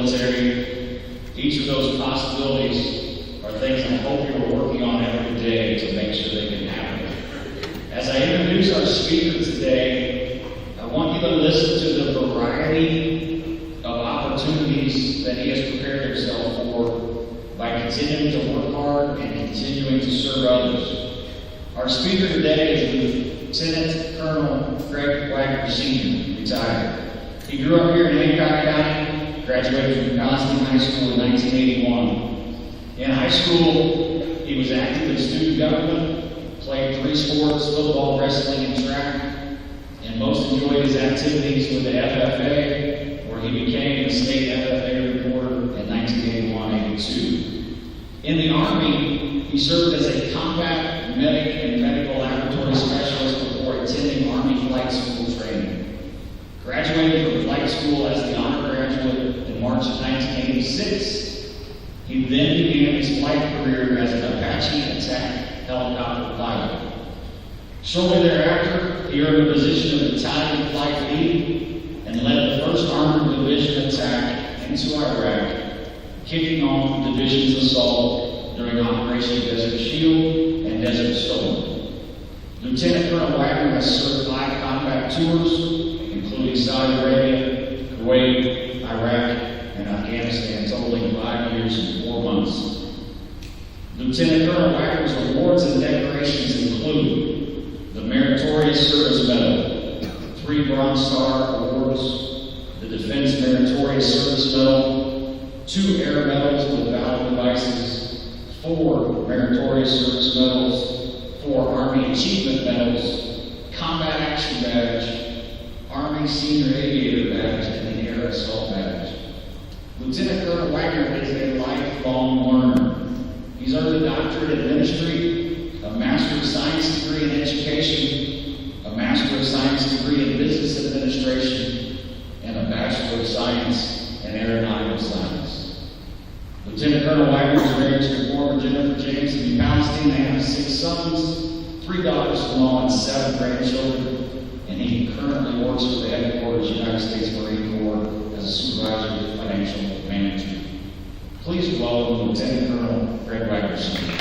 military. Each of those possibilities are things I hope you're working on every day to make sure they can happen. As I introduce our speaker today, I want you to listen to the variety of opportunities that he has prepared himself for by continuing to work hard and continuing to serve others. Our speaker today is Lieutenant Colonel Greg Wagner Sr., retired. He grew up here in Hancock County, graduated from Cosby High School in 1981. In high school, he was active in student government, played 3 sports, football, wrestling, and track, and most enjoyed his activities with the FFA, where he became the state FFA reporter in 1981-82. In the Army, he served as a combat medic and medical laboratory specialist before attending Army Flight School training. Graduated from flight school as the honor graduate in March of 1986, he then began his flight career as an Apache attack helicopter pilot. Shortly thereafter, he earned the position of battalion flight lead and led the 1st Armored Division attack into Iraq, kicking off the division's assault during Operation Desert Shield and Desert Storm. Lieutenant Colonel Wagner has served 5 combat tours, including Saudi Arabia, Kuwait, Iraq, and Afghanistan, totaling 5 years and 4 months. Lieutenant Colonel Wagner's awards and decorations include the Meritorious Service Medal, 3 Bronze Star Awards, the Defense Meritorious Service Medal, 2 Air Medals with Valor Devices, 4 Meritorious Service Medals, 4 Army Achievement Medals, Combat Action Badge, Army Senior Aviator Badge, and the Air Assault Badge. Lieutenant Colonel Wagner is a lifelong learner. He's earned a doctorate in ministry, a Master of Science degree in education, a Master of Science degree in business administration, and a Bachelor of Science in aeronautical science. Lieutenant Colonel Wagner is married to former Jennifer James of New Palestine. They have 6 sons, 3 daughters-in-law, and 7 grandchildren. And he currently works for the headquarters of the United States Marine Corps as a supervisor of financial management. Please welcome Lieutenant Colonel Greg Wagner Sr.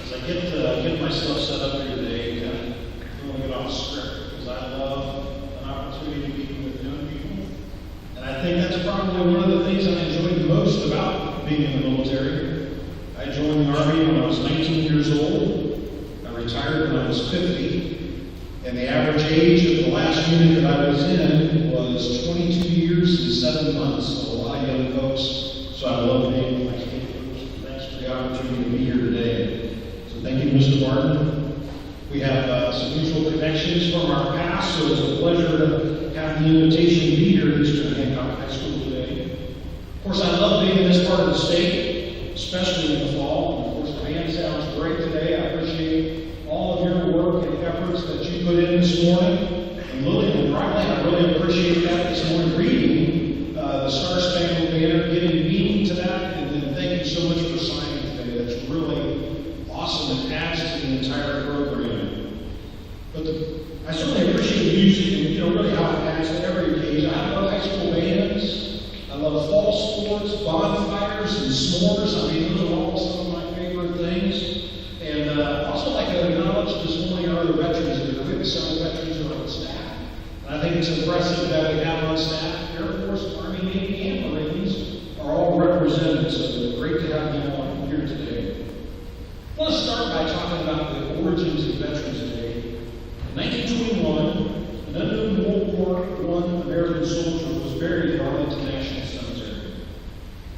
As I get myself set up here today, I want to get off script because I love an opportunity to meet with young people. And I think that's probably one of the things I enjoyed most about being in the military. I joined the Army when I was 19 years old. I retired when I was 50. And the average age of the last unit that I was in was 22 years and 7 months. So a lot of young folks. So I love being with my kids. Thanks for the opportunity to be here today. So thank you, Mr. Martin. We have some mutual connections from our past, so it's a pleasure to have the invitation to be here at Eastern Hancock High School today. Of course, I love being in this part of the state, especially in the fall. And of course, the band sounds great today. I appreciate all of your work and efforts that you put in this morning. And Lily and Riley, I really appreciate that this morning, reading the Star Spangled Banner, giving meaning to that, and then thank you so much for signing today. That's really awesome and adds to the entire program. But I certainly appreciate the music and really how it adds to every occasion. I love high school bands. I love fall sports, bonfires, and s'mores. I mean, those are all some of my favorite things. And I also like to acknowledge this morning our other veterans that are with. Several veterans are on staff. And I think it's impressive that we have on staff Air Force, Army, Navy, and Marines are all represented. So it's great to have them all here today. I want to start by talking about the origins of Veterans Day. In 1921, an unknown World War I American soldier was buried at Arlington National Cemetery.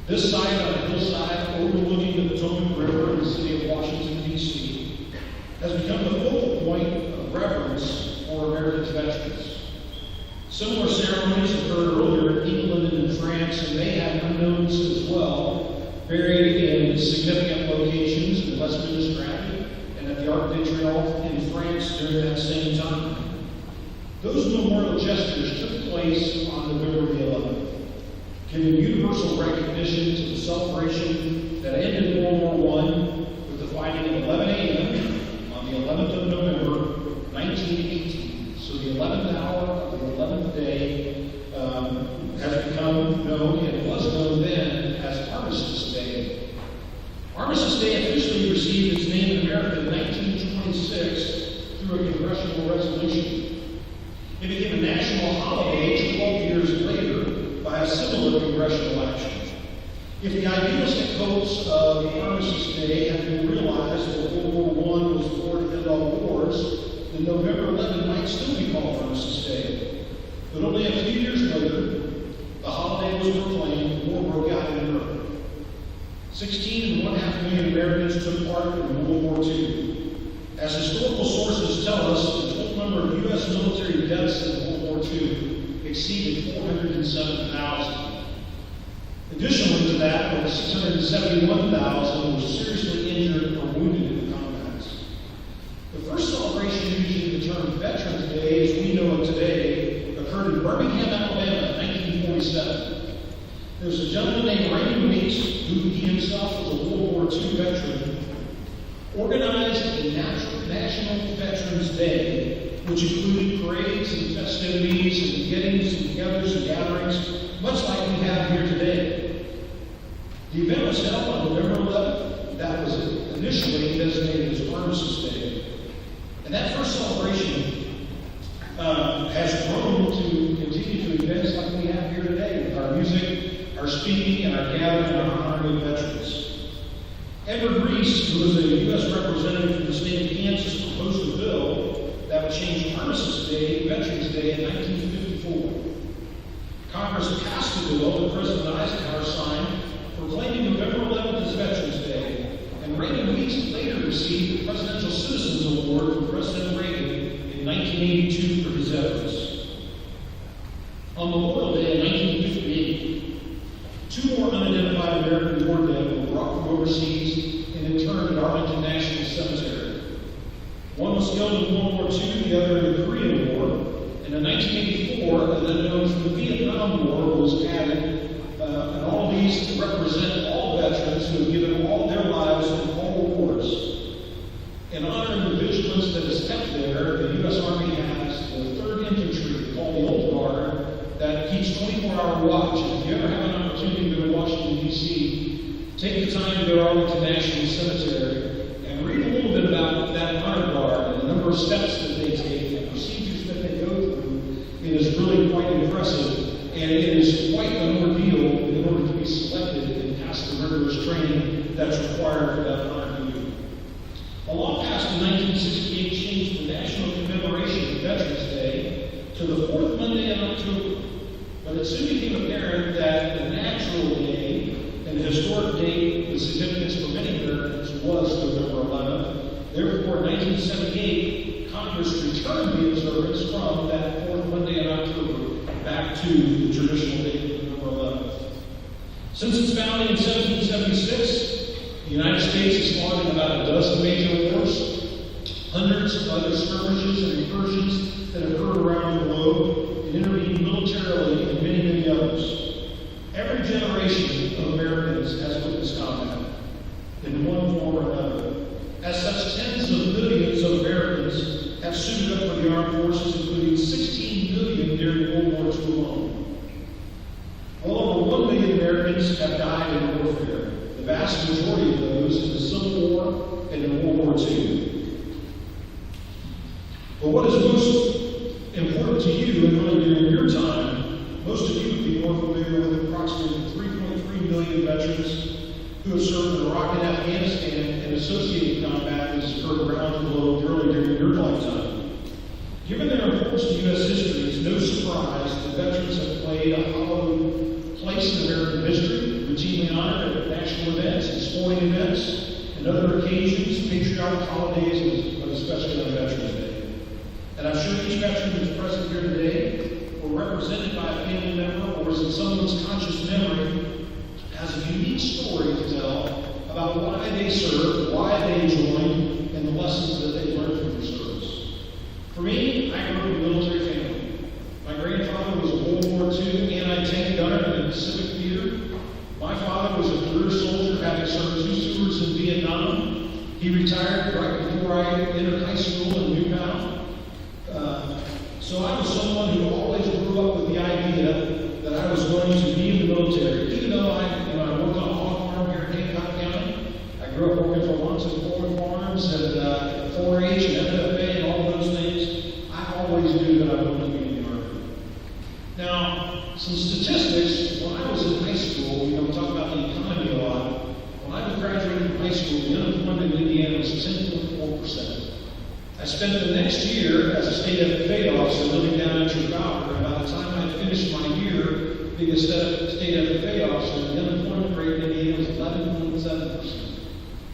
This site on a hillside overlooking the Potomac River in the city of Washington, D.C., has become the focal point of reverence for America's veterans. Similar ceremonies occurred earlier in England and in France, and they had unknowns as well, buried in significant locations in Westminster Abbey and at the Arc de Triomphe in France during that same time. Those memorial gestures took place on November the 11th, giving universal recognition to the celebration that ended World War I congressional resolution. It became a national holiday 12 years later by a similar congressional action. If the idealistic hopes of Armistice Day had been realized that World War I was the war to end all wars, then November 11 might still be called Armistice Day. But only a few years later, the holiday was proclaimed, war broke out in Europe. 16.5 million Americans took part in World War II. As historical sources tell us, the total number of U.S. military deaths in World War II exceeded 407,000. Additionally to that, over 671,000 were seriously injured or wounded in the combats. The first celebration using the term Veterans Day, as we know it today, occurred in Birmingham, Alabama in 1947. There was a gentleman named Raymond Weeks, who he himself was a World War II veteran, organized a National Veterans Day, which included parades and festivities and beginnings and togethers and gatherings, much like we have here today. The event was held on November 11th. That was initially designated as Armistice Day. And that first celebration has grown to continue to events like we have here today with our music, our speaking, and our gathering and our honoring of veterans. Edward Reese, who was a U.S. representative from the state of Kansas, proposed a bill that would change Armistice Day, Veterans Day, in 1954. Congress passed the bill that President Eisenhower signed, proclaiming November 11th as Veterans Day, and Raymond Weeks later received the Presidential Citizens Award from President Reagan in 1982 for his efforts. On Memorial Day in 1958, two more unidentified American war dead were brought from overseas and interned at Arlington National Cemetery. One was killed in World War II, the other in the Korean War, and in 1984, an unknown from the Vietnam War was added. And all these represent all veterans who have given all their lives in all wars. In honor of the vigilance that is kept there, the U.S. Army has the 3rd Infantry, called the Old Guard, that keeps 24-hour watch. And if you ever have an opportunity to go to Washington, D.C., take the time to go to Arlington National Cemetery and read a little bit about that honor guard and the number of steps that they take and procedures that they go through. It is really quite impressive. And it is quite an ordeal in order to be selected and pass the rigorous training that's required for that honor duty. A law passed in 1968 changed the national commemoration of Veterans Day to the 4th Monday in October. But it soon became apparent that the natural day and the historic date with significance for many Americans was November 11th. Therefore, in 1978, Congress returned the observance from that 4th Monday in October back to the traditional date of November 11th. Since its founding in 1776, the United States has fought in about a dozen major wars, hundreds of other skirmishes and incursions that occurred around the globe, and intervened militarily in many, many others. Every generation of Americans has witnessed combat in one form or another. As such, tens of millions of Americans have suited up for the armed forces, including 16 million during World War II alone. Well over 1 million Americans have died in warfare, the vast majority of those in the Civil War and in World War II. But what is most important to you, and really during your time, most of you would be more familiar with approximately 3.3 million veterans who have served in Iraq and Afghanistan and associated combat that has occurred around the globe during your lifetime. Given their importance to U.S. history, it's no surprise that veterans have played a hallowed place in American history, routinely honored at national events and sporting events and other occasions, patriotic holidays, but especially on Veterans Day. And I'm sure each veteran who's present here today, or represented by a family member, or is in someone's conscious memory, has a unique story to tell about why they served, why they joined, and the lessons that they learned from their service. For me, I grew up in a military family. My grandfather was a World War II anti-tank gunner in the Pacific Theater. My father was a career soldier, having served 2 tours in Vietnam. He retired right before I entered high school in Newtown. So I was someone who always grew up with the idea that I was going to be in the military. Even though I worked on a hog farm here in Hancock County, I grew up working for lots of corn farms and 4-H and FFA and all those things. Some statistics, when I was in high school, we talk about the economy a lot. When I was graduating from high school, the unemployment in Indiana was 10.4%. I spent the next year as a state FFA officer living down in Chicago, and by the time I finished my year being a state FFA officer, the unemployment rate in Indiana was 11.7%.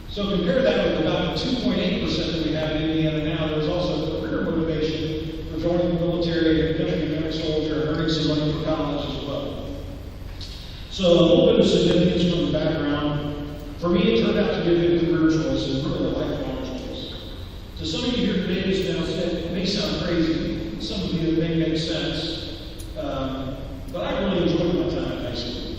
So compare that with about the 2.8% that we have in Indiana now. There's also career motivation for joining the military and becoming a young soldier and earning some money for college as well. So a little bit of significance from the background. For me, it turned out to be a good career choice and really a lifelong choice. To some of you here today, this now said, it may sound crazy. Some of you, it may make sense. But I really enjoyed my time in high school.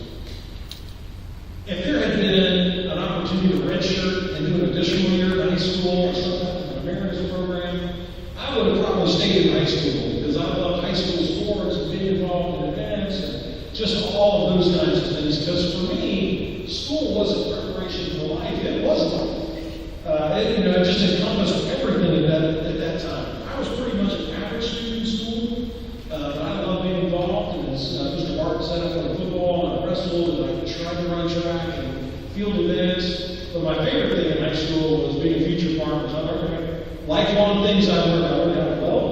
If there had been an opportunity to redshirt and do an additional year in high school or something like an emeritus program, I would have probably stayed in high school because I loved high school sports and being involved in events and just all of those kinds of things. Because for me, school wasn't preparation for life. It wasn't life. It just encompassed everything at that time. I was pretty much an average student in school, but I loved being involved. And as Mr. Martin said, I played football and I wrestled and I tried to run track and field events. But my favorite thing in high school was being a future farmer. I learned lifelong things I learned how to develop.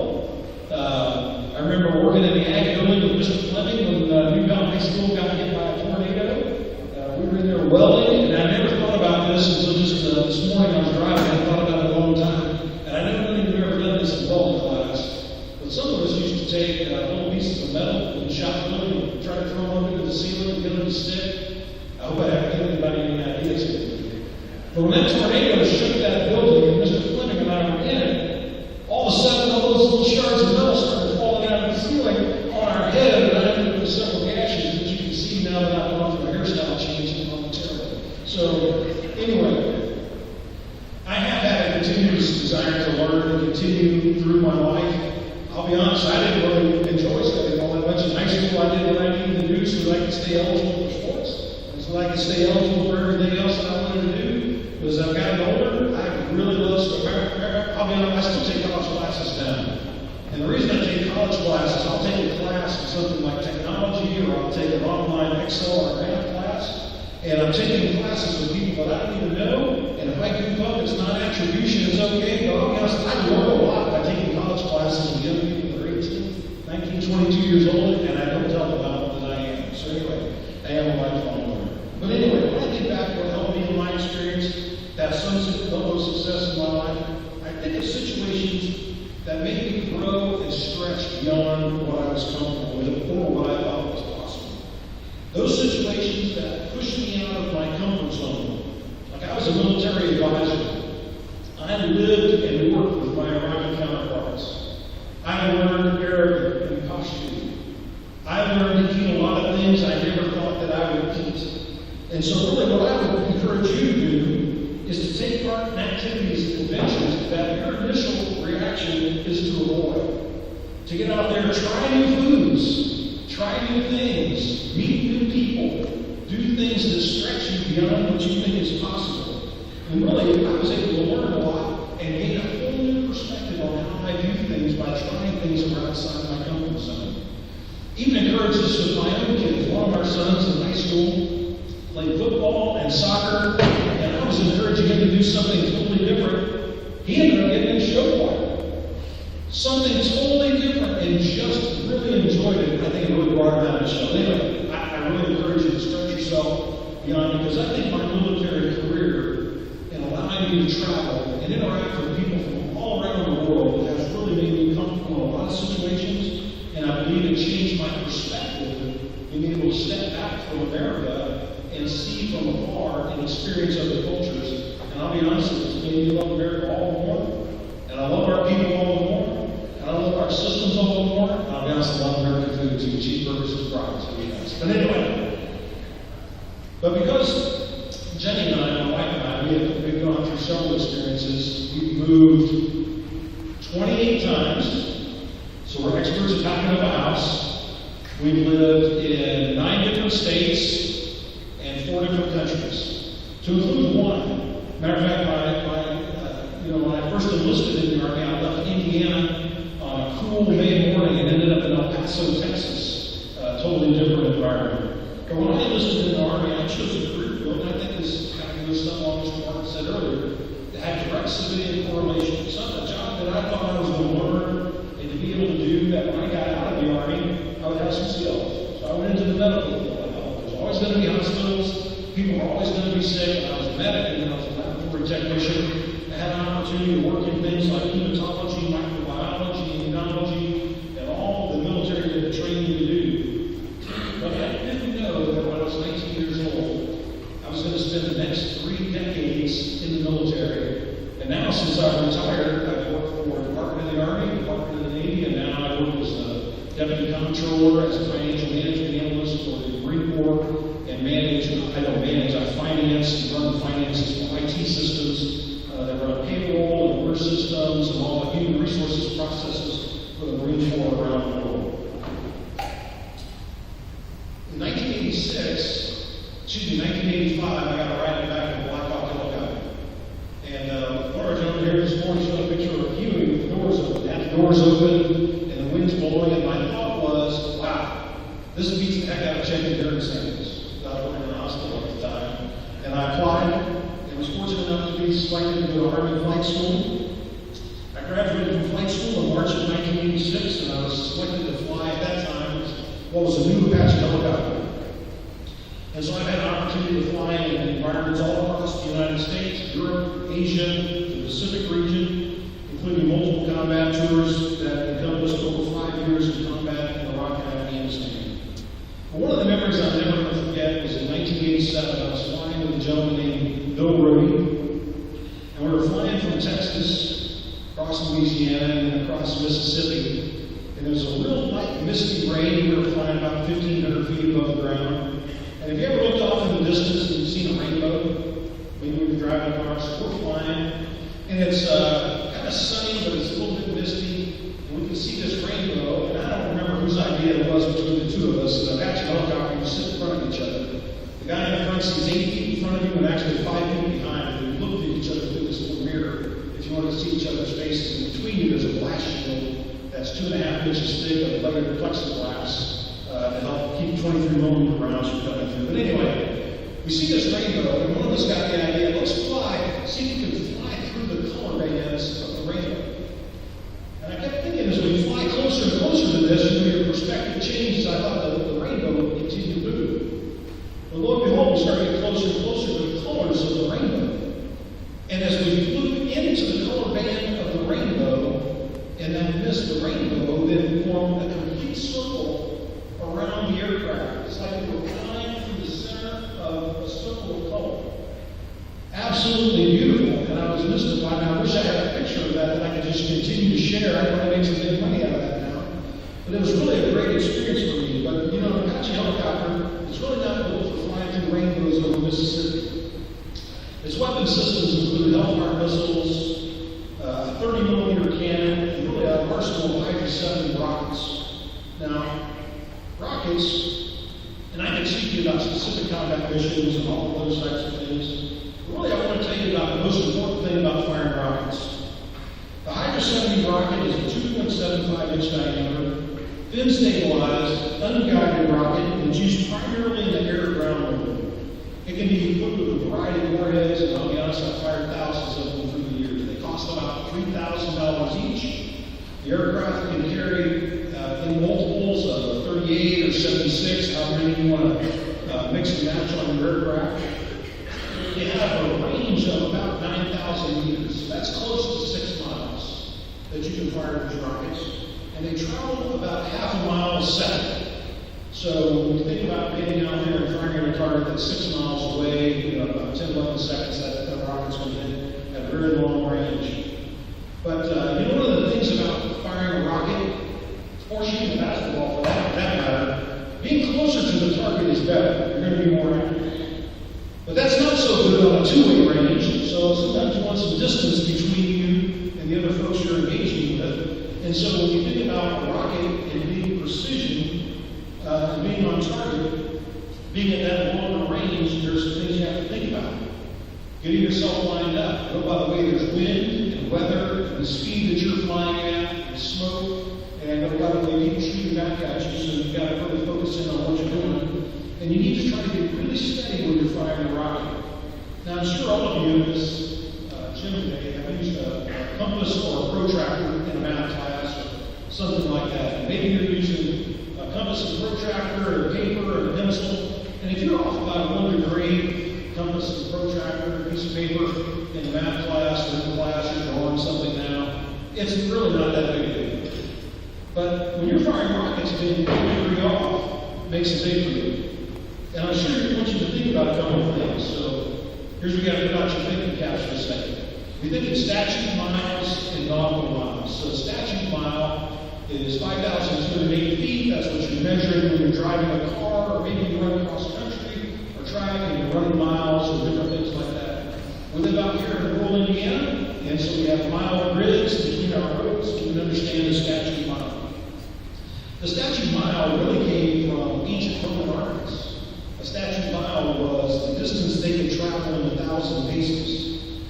I remember working in the ag building with Mr. Fleming when Newtown High School got hit by a tornado. We were in there welding, and I never thought about this until just this morning I was driving. I thought about it a long time. And I never really ever done this in welding class. But some of us used to take little pieces of metal and shop building and try to throw them up into the ceiling and get them to stick. I hope I haven't given anybody any ideas. But when that tornado shook that building and Mr. Fleming and I were in it, all of a sudden all those little shards of metal started falling out of the ceiling on our head, and I ended up with several gashes, which you can see now that I've gone through a hairstyle change momentarily. So, anyway, I have had a continuous desire to learn and continue through my life. I'll be honest, I didn't really enjoy studying all that much in high school. I did what I needed to do so that I could stay eligible for sports, and so that I could stay eligible for everything else that I wanted to do. But as I've gotten older, I really love stuff. I'll be honest, I still take college classes now. And the reason I take college classes, I'll take a class in something like technology, or I'll take an online Excel or math class, and I'm taking classes with people that I don't even know, and if I goof up, it's not attribution, it's okay, but I'll be honest, I learn a lot by taking college classes with young people that are 18, 19, 22 years old, and I don't tell them how old that I am. So anyway, I am a lifelong learner. But anyway, when I think back what helped me in my experience, have some level of success in my life, I think of situations that made me grow and stretch beyond what I was comfortable with or what I thought was possible. Those situations that pushed me out of my comfort zone. Like I was a military advisor. I lived and worked with my Iraqi counterparts. I learned Arabic and Pashto. I learned to eat a lot of things I never thought that I would eat. And so really what I would encourage you to do is to take part in activities and adventures that your initial reaction is to avoid. To get out there, try new foods, try new things, meet new people, do things that stretch you beyond what you think is possible. And really, I was able to learn a lot and gain a whole new perspective on how I view things by trying things that are outside my comfort zone. Even encourage this with my own kids. One of our sons in high school played football and soccer, and I was encouraging him to do something totally different. He ended up getting in show choir. Something totally different, and just really enjoyed it. I think it really brought him out of the show. Anyway, I really encourage you to stretch yourself beyond, because I think my military career and allowing me to travel and interact with people from all around the world has really made me comfortable in a lot of situations, and I believe it changed my perspective, being able to step back from America and see from afar and experience other cultures. And I'll be honest with you, it's made me love America all the more. And I love our people all the more. And I love our systems all the more. And I'll be honest, I love American food too. Cheeseburgers and fries. But anyway, but because Jenny and I, my wife and I, we've gone through several experiences. We've moved 28 times. So we're experts at packing up a house. We've lived in 9 different states and 4 different countries, to include one. Matter of fact, when I first enlisted in the Army, I left Indiana on a cool May morning and ended up in El Paso, Texas, totally different civilian correlation. It's not a job that I thought I was going to learn and to be able to do that when I got out of the Army, I would have some skills. So I went into the medical field. There's always going to be hospitals. People are always going to be sick. When I was a medic and then I was a laboratory technician, I had an opportunity to work in things like hematology, microbiology, immunology, and all the military had trained me to do. But I didn't know that when I was 19 years old, I was going to spend the next 3 decades in the military. And now, since I've retired, I've worked for the Department of the Army, Department of the Navy, and now I work as a Deputy Comptroller, as a financial management analyst for the Marine Corps, and I finance and run the finances for IT systems that run payroll and work systems and all the human resources processes for the Marine Corps around the world. In 1985, I got a ride back in a Black Hawk helicopter. And Laura over here this morning showed a picture of Huey with the doors open. Had the doors open and the wind's blowing, and my thought was, wow, this beats the heck out of checking urine samples. I was in the hospital at the time. And I applied and was fortunate enough to be selected to go to Army Flight School. I graduated from flight school in March of 1986, and I was selected to fly at that time what was a new Apache helicopter. And so I've had an opportunity to fly in environments all across the United States, Europe, Asia, the Pacific region, including multiple combat tours that encompassed over 5 years of combat in Iraq and Afghanistan. But one of the memories I'll never forget was in 1987. I was flying with a gentleman named Bill Rohde, and we were flying from Texas across Louisiana and across Mississippi. And there was a real light, misty rain. We were flying about 1,500 feet above the ground. And have you ever looked off in the distance and you've seen a rainbow? Maybe we were driving across, so we're flying, and it's kind of sunny, but it's a little bit misty. And we can see this rainbow, and I don't remember whose idea it was between the two of us. And Apache helicopter, you sit in front of each other. The guy in the front sees 8 feet in front of you and actually 5 feet behind. And you look at each other through this little mirror if you want to see each other's faces. And between you, there's a glass shield that's 2.5 inches thick of layered plexiglass to help keep 23mm rounds from coming through. But anyway, we see this rainbow, and one of us got the idea, let's fly, see if we can fly through the color bands of the rainbow. And I kept thinking, as we fly closer and closer to this, your perspective changes. I thought the rainbow would continue to move. But lo and behold, we started getting closer and closer to the colors of the rainbow. And as we flew into the color band of the rainbow, and then missed the rainbow, then formed a complete circle around the aircraft. It's like we were flying through the center of a circle of color. Absolutely beautiful, and I was mystified. And I wish I had a picture of that I could just continue to share. I probably make some big money out of that now. But it was really a great experience for me. But you know, an Apache helicopter is really not built for flying through rainbows over Mississippi. Its weapon systems include Hellfire missiles, a 30mm cannon, and really an arsenal of Hydra 70 rockets. Now, rockets, and I can speak to you about specific combat missions and all of those types of things. But really, I want to tell you about the most important thing about firing rockets. The Hydra 70 rocket is a 2.75-inch diameter, thin stabilized, unguided rocket, and it's used primarily in the air-ground movement. It can be equipped with a variety of warheads, and I'll be honest, I've fired thousands of them through the years. They cost about $3,000 each. The aircraft can carry in multiples of 38 or 76, however many you want to mix and match on your aircraft. They have a range of about 9,000 meters. That's close to 6 miles that you can fire these rockets. And they travel about half a mile a second. So when you think about getting out there and firing at a target that's 6 miles away, about 10, 11 seconds, that rocket's going to hit at a very long range. But one of the things about firing a rocket, or shooting a basketball for that matter, being closer to the target is better. You're going to be more accurate. But that's not so good on a two-way range, so sometimes you want some distance between you and the other folks you're engaging with. And so when you think about a rocket and being precision, and being on target, being at that longer range, there's some things you have to think about. Getting yourself lined up. Oh, by the way, there's wind and weather and the speed that you're flying at and smoke. And by the way, people shooting back at you, so you've got to really focus in on what you're doing. And you need to try to get really steady when you're firing a rocket. Now, I'm sure all of you in this gym today have been compass or a protractor in a math class or something like that. And maybe you're using a compass and protractor or paper or a pencil. And if you're off about 1 degree, compass and protractor, a piece of paper in a math class or in class, you're drawing something now, it's really not that big a deal. But when you're firing rockets, being 1 degree off makes a big deal. And I'm sure I want you to think about a couple of things. So here's what you got to put out your thinking caps for a second. We think in statute miles and nautical miles. So a statute mile is 5,280 feet. That's what you're measuring when you're driving a car, or maybe you're running cross country or track and you're running miles or different things like that. We live out here in rural Indiana, and so we have mile grids between our roads, so we can understand the statute mile. The statute mile really came from ancient Roman armies. A statute mile was the distance they could travel in 1,000 paces.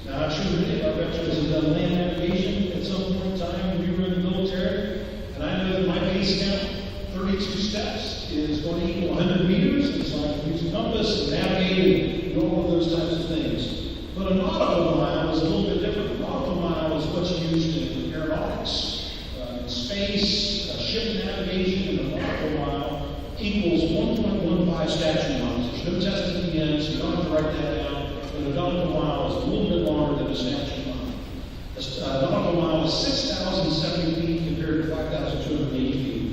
Now, I'm sure many of our veterans have done land navigation at some point in time when we were in the military, and I know that my pace count, 32 steps, is going to equal 100 meters, and so I can use a compass and navigate and all of those types of things. But a nautical mile is a little bit different. A nautical mile is what's used in aeronautics, in space, ship navigation, and a nautical mile equals 1.15 statute miles. There's no test at the end, so you don't have to write that down. But a nautical mile is a little bit longer than a statute mile. A nautical mile is 6,070 feet compared to 5,280 feet.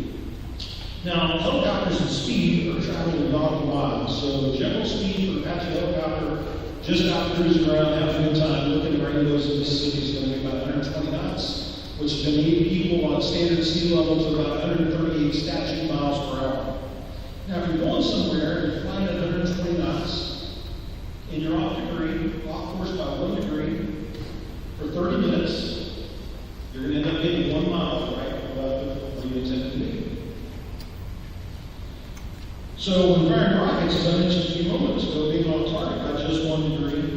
Now, helicopters at speed are traveling in nautical miles. So general speed for Apache helicopter, just out cruising around, having a good time, looking at rainbows in Mississippi is going to be about 120 knots, which is going to equal on standard sea level to about 138 statute miles per hour. Now, if you're going somewhere and you're flying at 120 knots, and you're off course by 1 degree for 30 minutes, you're going to end up getting 1 mile right above where you intended to be. So, when firing rockets, as I mentioned a few moments ago, being on target by just 1 degree,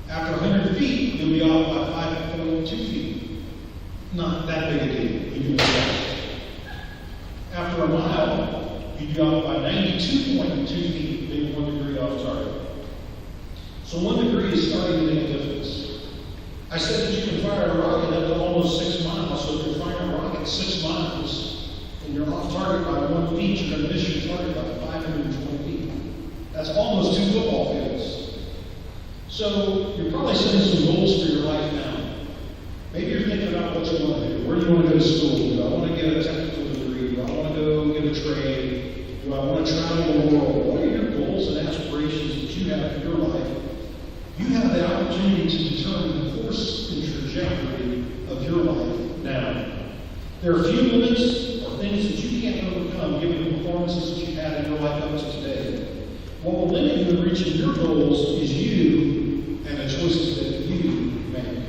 after 100 feet, you'll be off by 5.2 feet. Not that big a deal. You can do that. After a mile, you'd be off by 92.2 feet, being 1 degree off target. So 1 degree is starting to make a difference. I said that you can fire a rocket up to almost 6 miles, so if you're firing a rocket 6 miles and you're off target by 1 feet, you're going to miss your target by 520 feet. That's almost 2 football fields. So you're probably setting some goals for your life now. Maybe you're thinking about what you want to do. Where do you want to go to school? Do I want to get a technical degree? Do I want to go get a trade? Do I want to travel the world? What are your goals and aspirations that you have for your life? You have the opportunity to determine the course and trajectory of your life now. There are few limits or things that you can't overcome given the performances that you've had in your life up to today. What will limit you in reaching your goals is you and the choices that you make.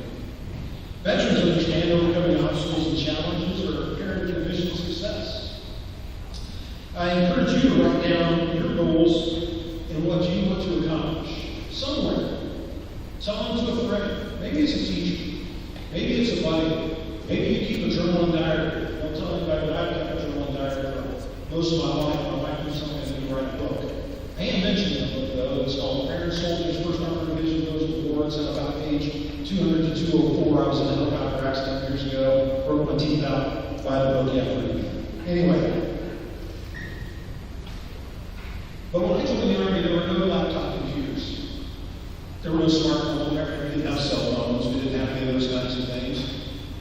Veterans understand overcoming obstacles and challenges are preparing for mission success. I encourage you to write down your goals and what you want to accomplish somewhere. Tell them to a friend. Maybe it's a teacher. Maybe it's a buddy. Maybe you keep a journal and diary. Don't tell anybody, but I've kept a journal and diary for most of my life. I might do something and write a book. I am mentioning that book, though. It's called Iron Soldiers, First Armored Division Goes to War. It's at about page 200 to 204. I was in a helicopter accident years ago. Broke my teeth out by the book after. Anyway. But when I joined the Army, there were no laptop computers. There were no smartphones. We didn't have cell phones. We didn't have any of those kinds of things.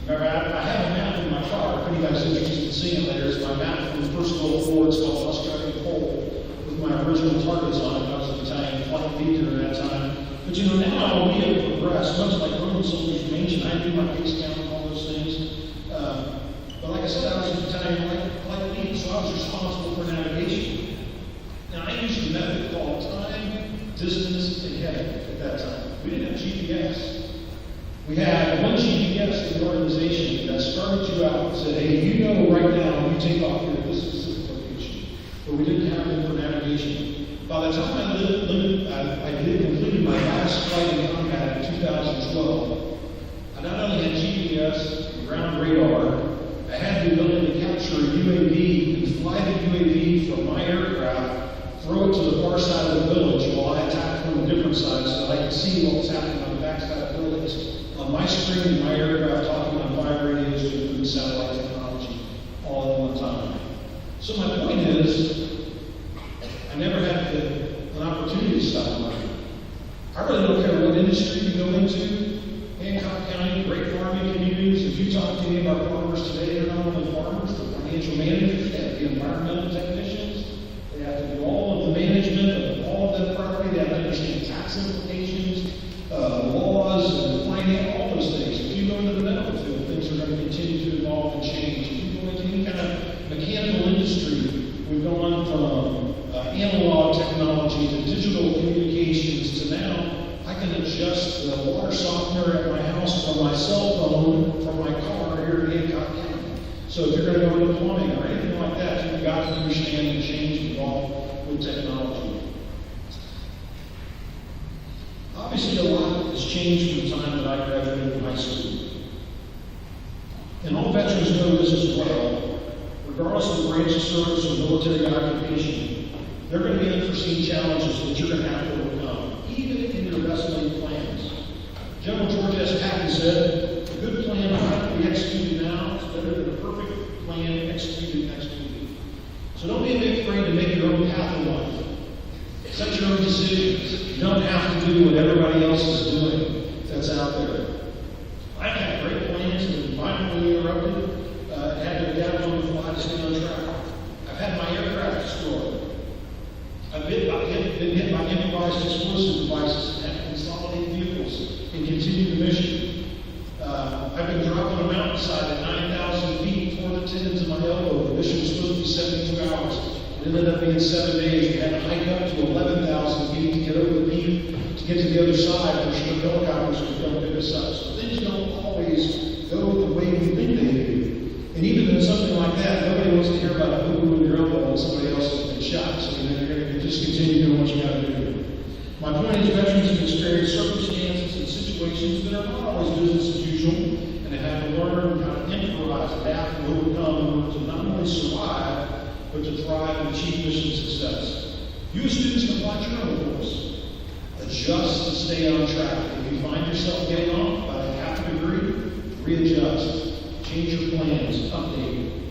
Remember, I have a map in my car. If anybody's interested in seeing it later, it's my map from the First World War. It's called Australian Pole, with my original targets on it. I was a battalion flight leader at that time. But you know, now we have progressed, much like Roman soldiers from ancient. I do my pace count and all those things. But like I said, I was a battalion flight leader, so I was responsible for navigation. Now, I used a method called time, distance, and heading at that time. We didn't have GPS. We had one GPS in the organization that started you out and said, hey, you know right now when you take off here at this specific location. But we didn't have it for navigation. By the time I did complete my last flight in combat in 2012, I not only had GPS and ground radar, I had the ability to capture a UAV and fly the UAV from my aircraft, throw it to the far side of the village while I attacked from a different side so that I could see what was happening on the back side of buildings on On my screen in my aircraft, talking on 5 radios to include satellite technology all at one time. So my point is, I never had an opportunity to stop learning. I really don't care what industry you go into. Hancock County, great farming communities. If you talk to any of our farmers today, they're not only farmers, they're financial managers, they have to be environmental technicians, they have to do all of the management of all of that property, they have to understand tax implications, laws and finance, all those things. If you go into the medical field, things are going to continue to evolve and change. If you go into any kind of mechanical industry, we've gone from analog technology to digital communications to now I can adjust the water softener at my house from my cell phone from my car here in Hancock County. So if you're going to go into plumbing or anything like that, you've got to understand the change involved with technology. Obviously, a lot has changed from the time that I graduated from high school. And all veterans know this as well. Regardless of the branch of service or military occupation, there are going to be unforeseen challenges that you're going to have to overcome, even in your best laid plans. General George S. Patton said, a good plan might be executed now is better than a perfect plan executed next week. So don't be afraid to make your own path in life. Set your own decisions. You don't have to do what everybody else is doing that's out there. I've had great plans that have been violently interrupted, had to adapt on the fly to stay on track. I've had my aircraft destroyed. I've been hit by improvised explosive devices and had to consolidate vehicles and continue the mission. I've been dropped on a mountainside at 9,000 feet, tore the tendons in my elbow. The mission was supposed to be 72 hours. It ended up being 7 days. We had to hike up to 11,000 feet to get over the peak, to get to the other side, for sure helicopters would come pick us up. So things don't always go the way we think they do. And even in something like that, nobody wants to hear about a boo-boo in your elbow and somebody else has been shot. So you're going to just continue doing what you got to do. My point is, veterans have experienced circumstances and situations that are not always business as usual, and they have to learn how to improvise, adapt, and overcome in order to not only survive, but to thrive and achieve mission success. You as students can apply to your own course. Adjust to stay on track. If you find yourself getting off by a half a degree, readjust. Change your plans, update.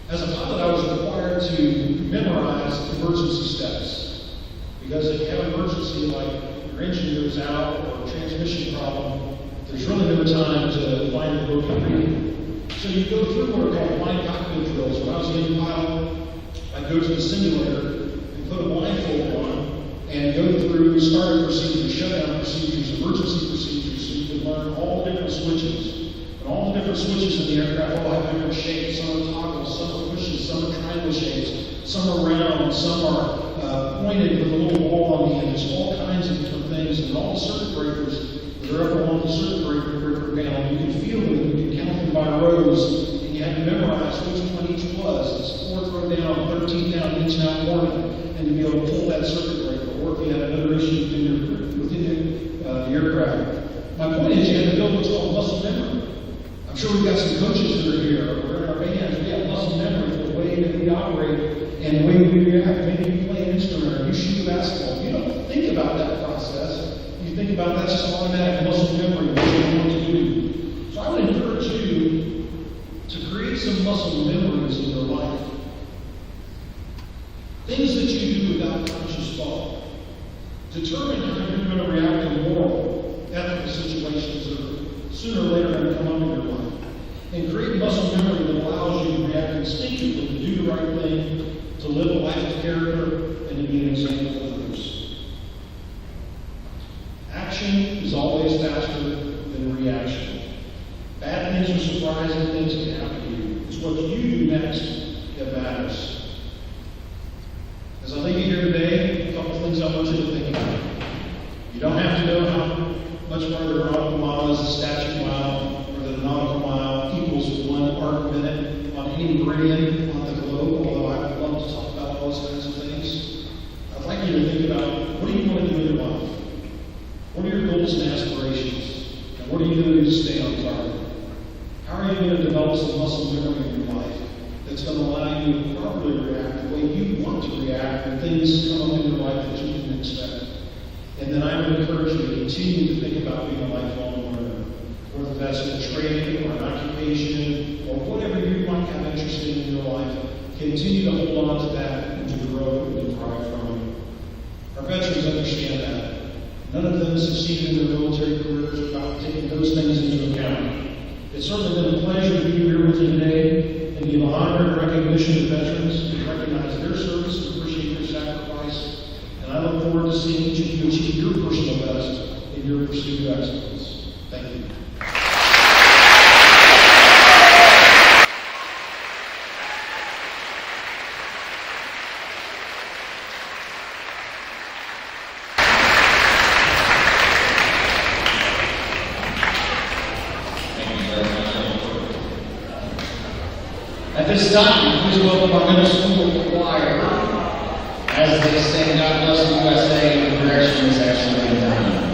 As a pilot, I was required to memorize emergency steps. Because if you have an emergency like your engine goes out or a transmission problem, there's really no time to find the book and read. So you go through what are called blind cockpit drills. When I was a young pilot, I'd go to the simulator and put a blindfold on and go through startup procedures, shutdown procedures, emergency procedures, so you can learn all the different switches. And all the different switches in the aircraft all have different shapes. Some are toggles, some are pushes, some are triangle shapes, some are round, some are pointed with a little ball on the end. There's all kinds of different things. And all the circuit breakers that are up along the circuit breaker panel, you can feel them, you can count them by rows, and you have to memorize which one each was. It's 4th row down, 13th down, each now warning, and to be able to pull that circuit breaker, or if you had another issue within the aircraft. My point is, you have to build what's called muscle memory. I'm sure we've got some coaches that are here, or in our bands, we have muscle memory for the way that we operate and the way we react. Maybe you play an instrument or you shoot a basketball. You don't think about that process. You think about that's just automatic muscle memory, what you want to do. So I would encourage you to create some muscle memories in your life. Things that you do without conscious thought. Determine how you're going to react to moral, ethical situations that are sooner or later going to come up in your life. And create muscle memory that allows you to react instinctively, to do the right thing, to live a life of character, and to be an example for others. Action is always faster than reaction. Bad things or surprising things can happen to you. It's what you do next that matters. As I leave you here today, a couple of things I want you to think about. You don't have to know how much farther a nautical mile is a statute mile, or that a nautical mile equals 1 arc minute on any meridian on the globe, although I would love to talk about all those kinds of things. I'd like you to think about, what do you want to do in your life? What are your goals and aspirations? And what are you going to do to stay on target? How are you going to develop some muscle memory in your life that's going to allow you to properly react the way you want to react when things come up in your life that you didn't expect? And then I would encourage you to continue to think about being a lifelong learner. that's in a trade or an occupation or whatever you might have interest in your life, continue to hold on to that and to grow and to thrive from it. Our veterans understand that. None of them succeeded in their military careers without taking those things into account. It's certainly been a pleasure to be here with you today and give honor and recognition to veterans and recognize their service and appreciate their sacrifice. And I look forward to seeing each of you achieve your personal best in your pursuit of excellence. Thank you. At this time, please welcome our middle school choir as they sing God Bless the USA in the direction is actually in time.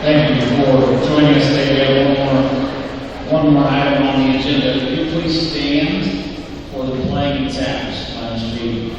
Thank you for joining us today. We have one more item on the agenda. Could you please stand for the playing taps on the street?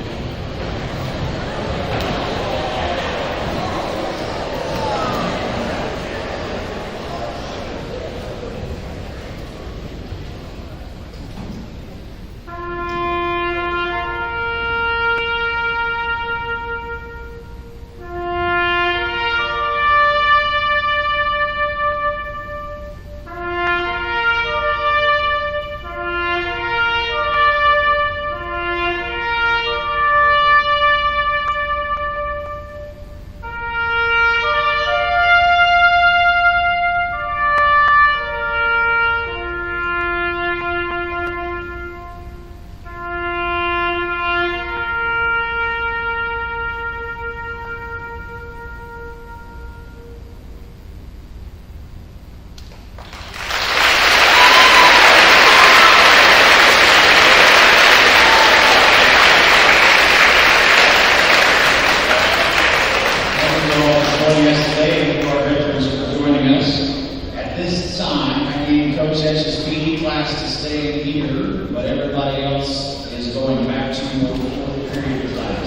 this time, I need Coach Etch's PE class to stay here, but everybody else is going back to the fourth period class.